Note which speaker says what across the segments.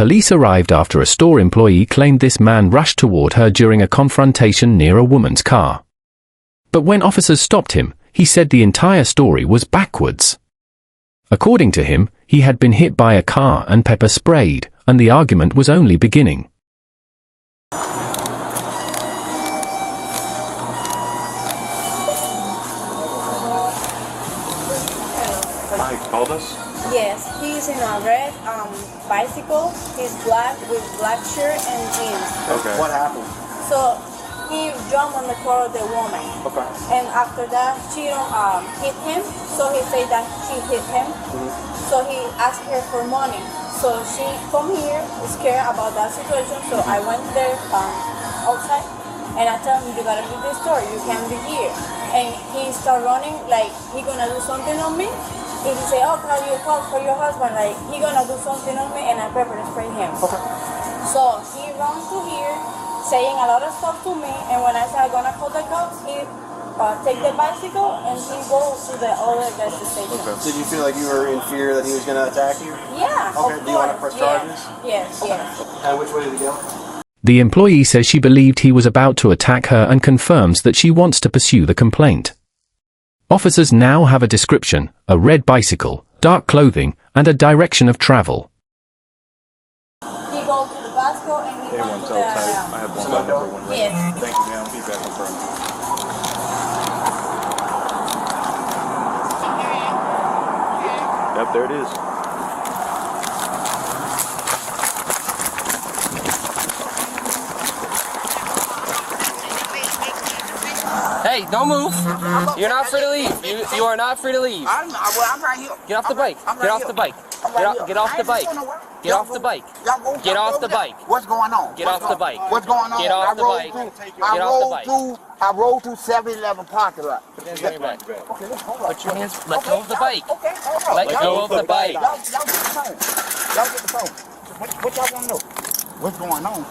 Speaker 1: Police arrived after a store employee claimed this man rushed toward her during a confrontation near a woman's car. But when officers stopped him, he said the entire story was backwards. According to him, he had been hit by a car and pepper sprayed, and the argument was only beginning.
Speaker 2: He called us?
Speaker 3: Yes, he's in a red bicycle. He's black with black shirt and jeans.
Speaker 2: Okay.
Speaker 4: What happened?
Speaker 3: So he jumped on the car of the woman.
Speaker 4: Okay.
Speaker 3: And after that, she hit him. So he said that she hit him. So he asked her for money. So she come here scared about that situation. So I went there outside and I tell him, you gotta do this story. You can't be here. And he start running like he gonna do something on me. If he say, oh, call for your husband, like he gonna do something on me, and I pepper spray him.
Speaker 4: Okay.
Speaker 3: So he runs to here, saying a lot of stuff to me, and when I say I'm gonna call the cops, he take the bicycle and he goes to the other gas station.
Speaker 4: Okay. Did you feel like you were in fear that he was gonna attack you?
Speaker 3: Yeah.
Speaker 4: Okay. Do you want to press charges?
Speaker 3: Yes.
Speaker 4: Okay.
Speaker 3: Yes.
Speaker 4: And which way did he go?
Speaker 1: The employee says she believed he was about to attack her and confirms that she wants to pursue the complaint. Officers now have a description, a red bicycle, dark clothing, and a direction of travel.
Speaker 3: He goes to the bicycle and he goes to the...
Speaker 2: I have one by number one.
Speaker 3: Yes.
Speaker 2: Thank you, ma'am. Be back in front. Yep, there it is.
Speaker 5: Hey, don't move. You're not free to leave. You are not free to leave.
Speaker 6: I'm right here.
Speaker 5: Get off the bike. Get off the bike. Get off the bike. Get off the bike. Get off the bike.
Speaker 6: What's going on?
Speaker 5: Get off the bike.
Speaker 6: What's going on?
Speaker 5: Get off the bike. Get off the bike.
Speaker 6: I rolled through 7-Eleven parking lot.
Speaker 5: Put your hands back. Put your hands. Let go of the bike.
Speaker 6: Okay, hold on.
Speaker 5: Let go of the bike.
Speaker 6: Y'all get the phone. Y'all get the phone. What y'all want to know? What's going on?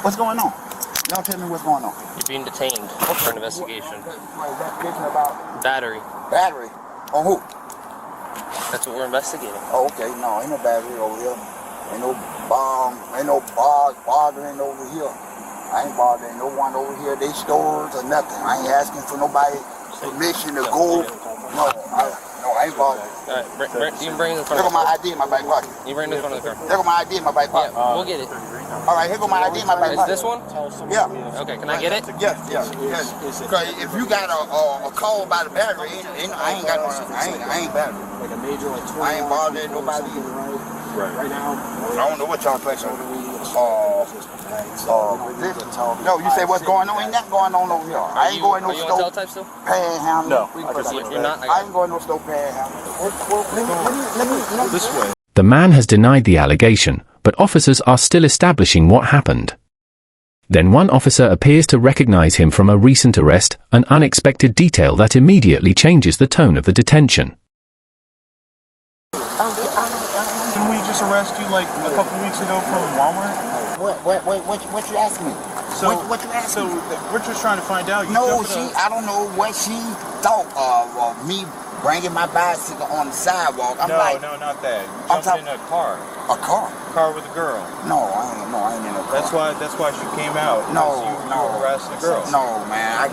Speaker 6: What's going on? Y'all tell me what's going on.
Speaker 5: You're being detained for an investigation.
Speaker 6: Investigation about
Speaker 5: Battery.
Speaker 6: battery. On who?
Speaker 5: That's what we're investigating.
Speaker 6: Oh, okay. No, ain't no battery over here. Ain't no bomb. Ain't no bothering over here. I ain't bothering no one over here. They stores or nothing. I ain't asking for nobody permission to go. No, I ain't bothering.
Speaker 5: All right, you can bring this one.
Speaker 6: There go my ID in my back pocket.
Speaker 5: You bring this one to the car.
Speaker 6: There go my ID in my back pocket.
Speaker 5: Yeah, we'll get it.
Speaker 6: All right, here go my ID in my back
Speaker 5: Is
Speaker 6: pocket.
Speaker 5: this one?
Speaker 6: Yeah.
Speaker 5: Okay, can I get it?
Speaker 6: Yes. Because if you got a call about a battery, I ain't got no. I ain't battery.
Speaker 4: Like a major, like 20
Speaker 6: I ain't bothering nobody.
Speaker 4: Right now.
Speaker 6: I don't know what y'all think. No, you say what's going on? Ain't nothing going on over here. I ain't going no
Speaker 5: Are you on
Speaker 6: store
Speaker 5: type still?
Speaker 6: panhandle.
Speaker 2: No.
Speaker 5: You're not?
Speaker 6: I ain't going no store panhandle. Let me.
Speaker 2: This way.
Speaker 1: The man has denied the allegation, but officers are still establishing what happened. Then one officer appears to recognize him from a recent arrest, an unexpected detail that immediately changes the tone of the detention.
Speaker 2: Didn't we just arrest you like a couple weeks ago from Walmart?
Speaker 6: What you asking me?
Speaker 2: So,
Speaker 6: what you asking me?
Speaker 2: we're just trying to find out.
Speaker 6: No, I don't know what she thought of me bringing my bicycle on the sidewalk.
Speaker 2: No, not that.
Speaker 6: I'm
Speaker 2: Jumping in a car.
Speaker 6: A car?
Speaker 2: Car with a girl.
Speaker 6: No, I ain't in a car.
Speaker 2: That's why she came out.
Speaker 6: No.
Speaker 2: You were harassing the girl.
Speaker 6: No, man, I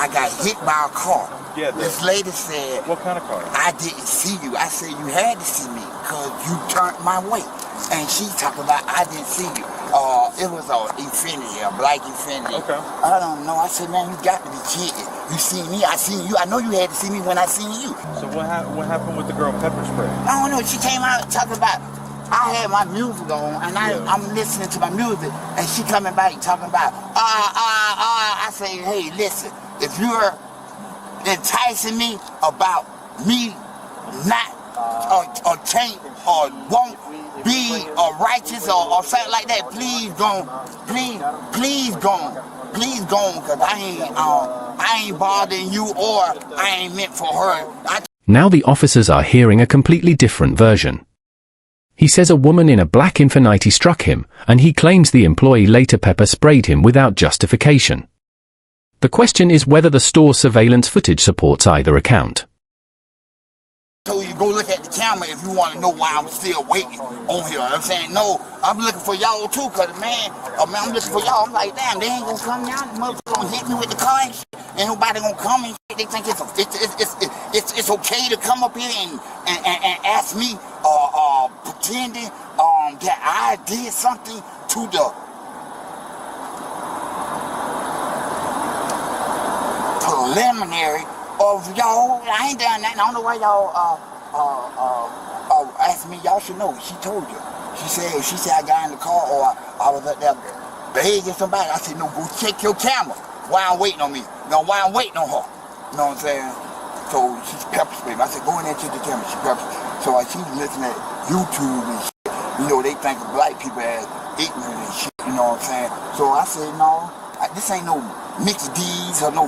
Speaker 6: got hit by a car.
Speaker 2: Yeah.
Speaker 6: This lady said,
Speaker 2: What kind of car?
Speaker 6: I didn't see you. I said, you had to see me because you turned my way. And she talking about, I didn't see you. It was a Infinity, a black Infinity.
Speaker 2: Okay.
Speaker 6: I don't know. I said, man, you got to be kidding. You seen me, I seen you. I know you had to see me when I seen you.
Speaker 2: So what happened with the girl pepper spray?
Speaker 6: I don't know. She came out talking about, I had my music on, and I'm listening to my music, and she coming back talking about, I say, hey, listen, if you're enticing me about me not or change or won't be righteous or something like that, please go, because I ain't bothering you or I ain't meant for her.
Speaker 1: Now the officers are hearing a completely different version. He says a woman in a black Infiniti struck him, and he claims the employee later pepper sprayed him without justification. The question is whether the store surveillance footage supports either account.
Speaker 6: told you go look at the camera if you want to know why I'm still waiting on here. I'm saying, no, I'm looking for y'all too, cause man, I'm looking for y'all. I'm like, damn, they ain't gonna come down. The motherfucker gonna hit me with the car and shit. Ain't nobody gonna come and shit. They think it's okay to come up here and ask me, pretending that I did something to the preliminary of y'all. I ain't done nothing. I don't know why y'all asked me. Y'all should know. She told you. She said I got in the car or I was up there begging somebody. I said, no, go check your camera. Why I'm waiting on me? No, why I'm waiting on her. You know what I'm saying? So she's pepper spraying. I said, go in there and check the camera. She pepper. So she was listening at YouTube and shit. You know, they think of black people as ignorant and shit. You know what I'm saying? So I said, no, this ain't no Mickey D's or no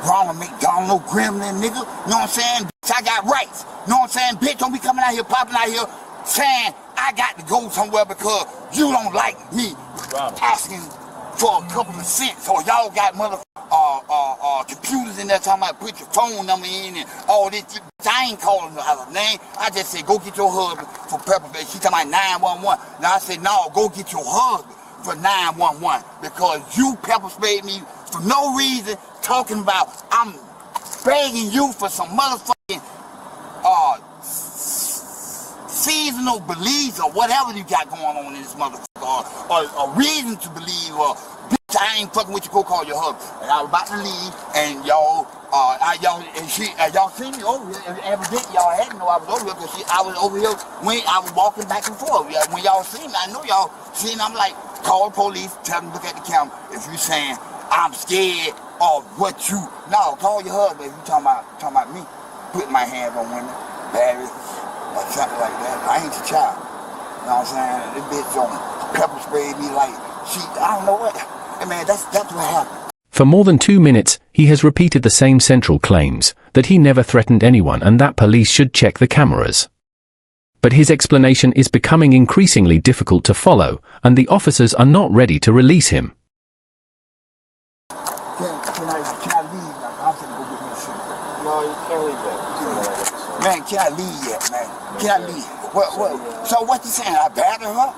Speaker 6: Ronald McDonald, no gremlin, nigga. You know what I'm saying? Bitch, I got rights. You know what I'm saying? Bitch, don't be coming out here, popping out here, saying I got to go somewhere because you don't like me asking for a couple of cents. Or y'all got computers in there talking about put your phone number in and all this. I ain't calling her name. I just said, go get your husband for pepper spray. She talking about 911. Now I said, no, go get your husband for 911 because you pepper sprayed me for no reason, talking about I'm begging you for some motherfucking seasonal beliefs or whatever you got going on in this motherfucker, or a reason to believe, or bitch, I ain't fucking with you, go call your husband. And I was about to leave, and y'all seen me over here, and evidently y'all had to know I was over here, because I was over here when I was walking back and forth. When y'all seen me, I know y'all seen me, I'm like, call the police, tell them to look at the camera. If you saying, I'm scared of what you, no, call your husband if you talking about me, putting my hands on women, married, or something like that. I ain't your child. You know what I'm saying? This bitch on pepper sprayed me like I don't know what. Hey man, that's what happened.
Speaker 1: For more than 2 minutes, he has repeated the same central claims, that he never threatened anyone and that police should check the cameras. But his explanation is becoming increasingly difficult to follow, and the officers are not ready to release him.
Speaker 6: Can I leave? I'm gonna go get my shit.
Speaker 4: No, you can't leave that.
Speaker 6: Man, can I leave yet, man? Can I leave? What? So what you saying? I battered her?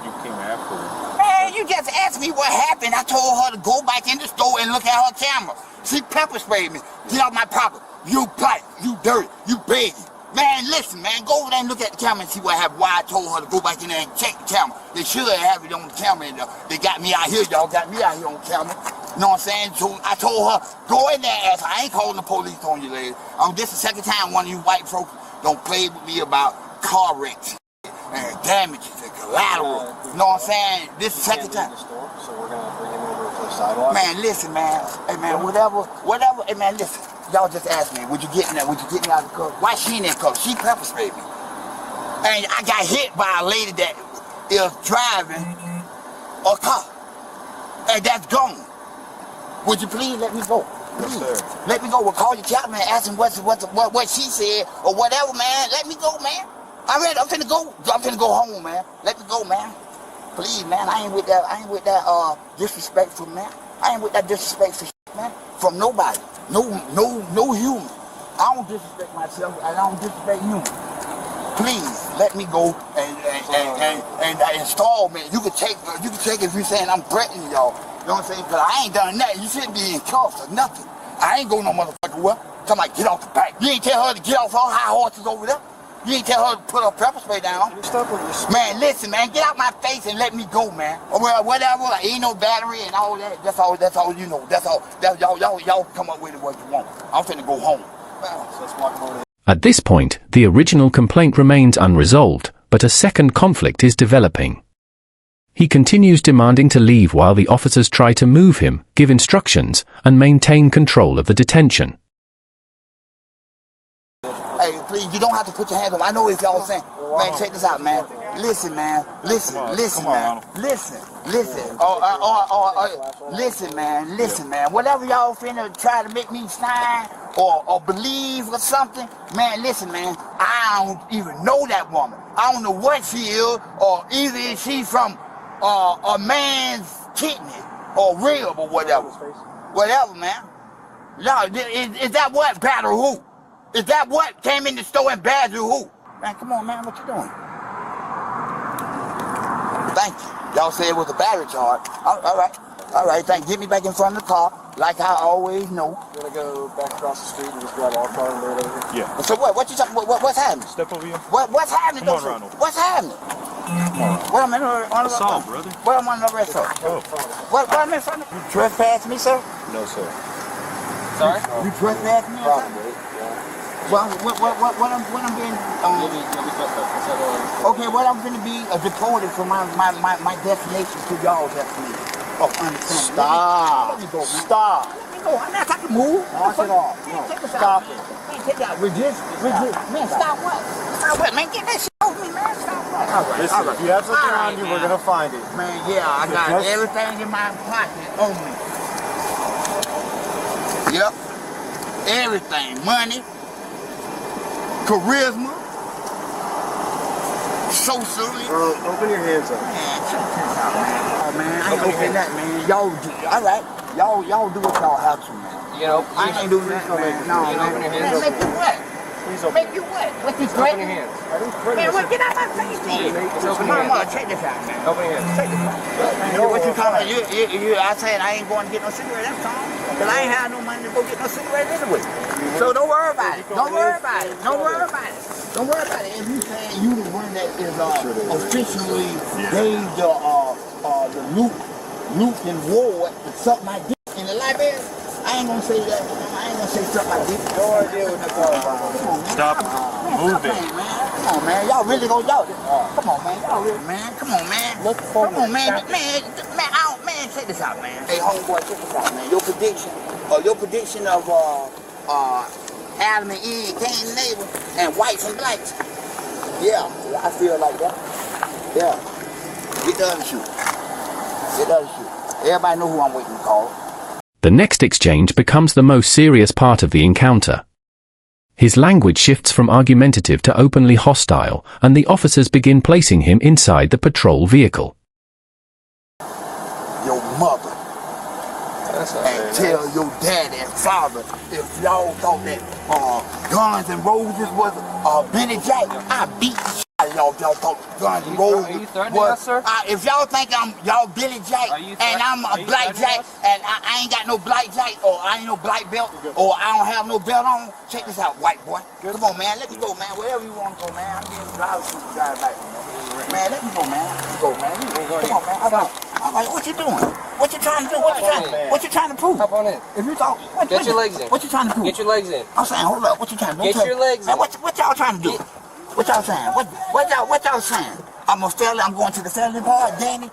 Speaker 4: You came after her.
Speaker 6: Man, you just asked me what happened. I told her to go back in the store and look at her camera. She pepper sprayed me. Get out my property. You black. You dirty. You begging. Man, listen, man. Go over there and look at the camera and see what happened. Why I told her to go back in there and check the camera. They should have it on the camera. They got me out here. Y'all got me out here on camera. You know what I'm saying? So I told her, go in there and ask her. I ain't calling the police on you, lady. This the second time one of you white folks don't play with me about car wrecks and damages and collateral. You know what I'm saying? This the second time.
Speaker 4: So we're gonna bring him over to the sidewalk.
Speaker 6: Man, listen, man. Hey, man, whatever. Hey, man, listen. Y'all just asked me, would you get in there? Would you get me out of the car? Why she in that car? She pepper sprayed me. And I got hit by a lady that is driving a car. And that's gone. Would you please let me go? Please.
Speaker 4: Yes,
Speaker 6: let me go. We'll call your captain and ask him what she said or whatever, man. Let me go, man. I'm ready. I'm finna go. I'm finna go home, man. Let me go, man. Please, man. I ain't with that disrespectful, man. I ain't with that disrespectful shit, man. From nobody. No human. I don't disrespect myself and I don't disrespect you. Please let me go and install me. You can take it if you're saying I'm threatening y'all. You know what I'm saying? Because I ain't done nothing. You shouldn't be in cuffs or nothing. I ain't go no motherfucking well. Somebody get off the back. You ain't tell her to get off her high horses over there. You ain't tell her to put her pepper spray down. Man, listen, man, get out my face and let me go, man. Or whatever, ain't no battery and all that. That's all you know. That's all. Y'all come up with it what you want. I'm finna go home. So let's walk over there.
Speaker 1: At this point, the original complaint remains unresolved, but a second conflict is developing. He continues demanding to leave while the officers try to move him, give instructions, and maintain control of the detention.
Speaker 6: Hey, please, you don't have to put your hands on. I know if y'all saying, man, check this out, man. Listen, man. Listen, man. Listen. Listen, man. Whatever y'all finna try to make me sign or believe or something, man, listen, man. I don't even know that woman. I don't know what she is, or either is she from a man's kidney or rib or whatever. Whatever, man. No, is that what? Battle who? Is that what came in the store and badgered who? Man, come on, man, what you doing? Thank you. Y'all said it was a battery charge. All right, thank you. Get me back in front of the car, like I always know.
Speaker 4: You wanna go back across the street and just grab our car and go over here?
Speaker 2: Yeah.
Speaker 6: So what you talking? What's happening?
Speaker 2: Step over here.
Speaker 6: What's happening?
Speaker 2: Come on,
Speaker 6: though,
Speaker 2: Ronald.
Speaker 6: What's happening? What am I on the
Speaker 2: Assault, brother.
Speaker 6: What am I on the arrest for?
Speaker 2: Oh.
Speaker 6: What am I in front of? You trespass me, sir?
Speaker 4: No, sir.
Speaker 5: Sorry?
Speaker 6: You trespass me? Sir?
Speaker 4: Probably, yeah.
Speaker 6: Well, what I'm being,
Speaker 4: You'll be trespassing.
Speaker 6: okay, what I'm gonna be deported from my destination to y'all's destination. Oh, understand.
Speaker 4: Stop.
Speaker 6: Let me go, man.
Speaker 4: Stop.
Speaker 6: Let me go. I'm not talking to move.
Speaker 4: Knock it off. No, stop it.
Speaker 6: Man, take that. Resist. Man, stop what? Stop what? Man, get that shit off me, man. Stop what? All right,
Speaker 4: Listen, if you have something on you, we're gonna find it.
Speaker 6: Man, yeah, I got everything in my pocket on me. Yep. Everything. Money. Charisma. Socially.
Speaker 4: Open your hands up.
Speaker 6: Man, check this out, man. Oh, man, I ain't open that, man. Y'all do. All right. Y'all do what y'all have to, man.
Speaker 5: You know,
Speaker 6: I ain't doing that, man. No,
Speaker 5: You
Speaker 6: man.
Speaker 5: open your
Speaker 6: Man,
Speaker 5: hands.
Speaker 6: make you what?
Speaker 4: Please open.
Speaker 6: Make you what? What you
Speaker 5: open
Speaker 6: threatening?
Speaker 5: your hands.
Speaker 6: Man, what? Get out my face, then.
Speaker 5: Just open your
Speaker 6: Mama,
Speaker 5: hands.
Speaker 6: check this out, man.
Speaker 5: Open your hands.
Speaker 6: Check this out. What you talking about? I said I ain't going to get no cigarette that time. Because I ain't had no money to go get no cigarette anyway. So don't worry about it. Don't worry about it. Don't worry about it. Don't worry about it. If you saying you the one that is officially gave the Luke and Ward to suck my dick in the library, I ain't gonna say that. I ain't gonna say suck my dick.
Speaker 4: No idea what you're talking about.
Speaker 2: Stop moving.
Speaker 6: Come on, man. Y'all really go y'all. Come on, man. Y'all really, man. Come on, man. Come on, man. Man, check this out, man. Hey, homeboy, check this out, man. Your prediction of Adam and Eve, Cain and Abel, and whites and blacks. Yeah, I feel like that. Yeah. Get the other shoe. Get the other shoe. Everybody know who I'm waiting to call.
Speaker 1: The next exchange becomes the most serious part of the encounter. His language shifts from argumentative to openly hostile, and the officers begin placing him inside the patrol vehicle.
Speaker 6: Your mother. And tell your daddy and father if y'all thought that Guns and Roses was Benny Jack, I beat the shit out of y'all if y'all thought Guns and Roses
Speaker 5: Are you threatening
Speaker 6: was.
Speaker 5: us, sir?
Speaker 6: If y'all think y'all Billy Jack and I'm a black Jack and I ain't got no black Jack or I ain't no black belt or I don't have no belt on, check this out, white boy. Come on, man, let me go, man. Wherever you want to go, man. I'm getting drive back. Man, let me go, man. Let me go, man. Come on, man. All right, what you doing? What you trying to do? What you trying to prove?
Speaker 5: Hop on in.
Speaker 6: If you talk,
Speaker 5: Get your legs in.
Speaker 6: What you trying to prove?
Speaker 5: Get your legs in.
Speaker 6: I'm saying, hold up. What you trying to do?
Speaker 5: Get your legs
Speaker 6: man,
Speaker 5: in.
Speaker 6: what y'all trying to do? What y'all saying? What y'all saying? I'm a felon. I'm going to the felony part, Danny.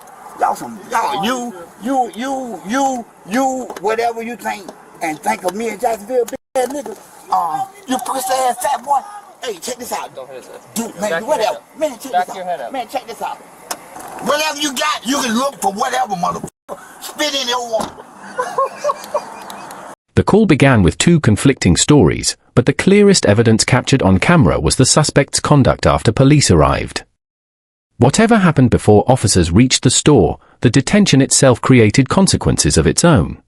Speaker 6: You, whatever you think, and think of me in Jacksonville, big ass nigga. You pussy ass fat boy. Hey, check this out.
Speaker 5: Don't hit us.
Speaker 6: Dude, man, whatever. Man, check
Speaker 5: Back
Speaker 6: this
Speaker 5: your head
Speaker 6: out.
Speaker 5: up.
Speaker 6: Man, check this out. Whatever you got, you can look for whatever, motherfucker. Spit in your water.
Speaker 1: The call began with two conflicting stories, but the clearest evidence captured on camera was the suspect's conduct after police arrived. Whatever happened before officers reached the store, the detention itself created consequences of its own.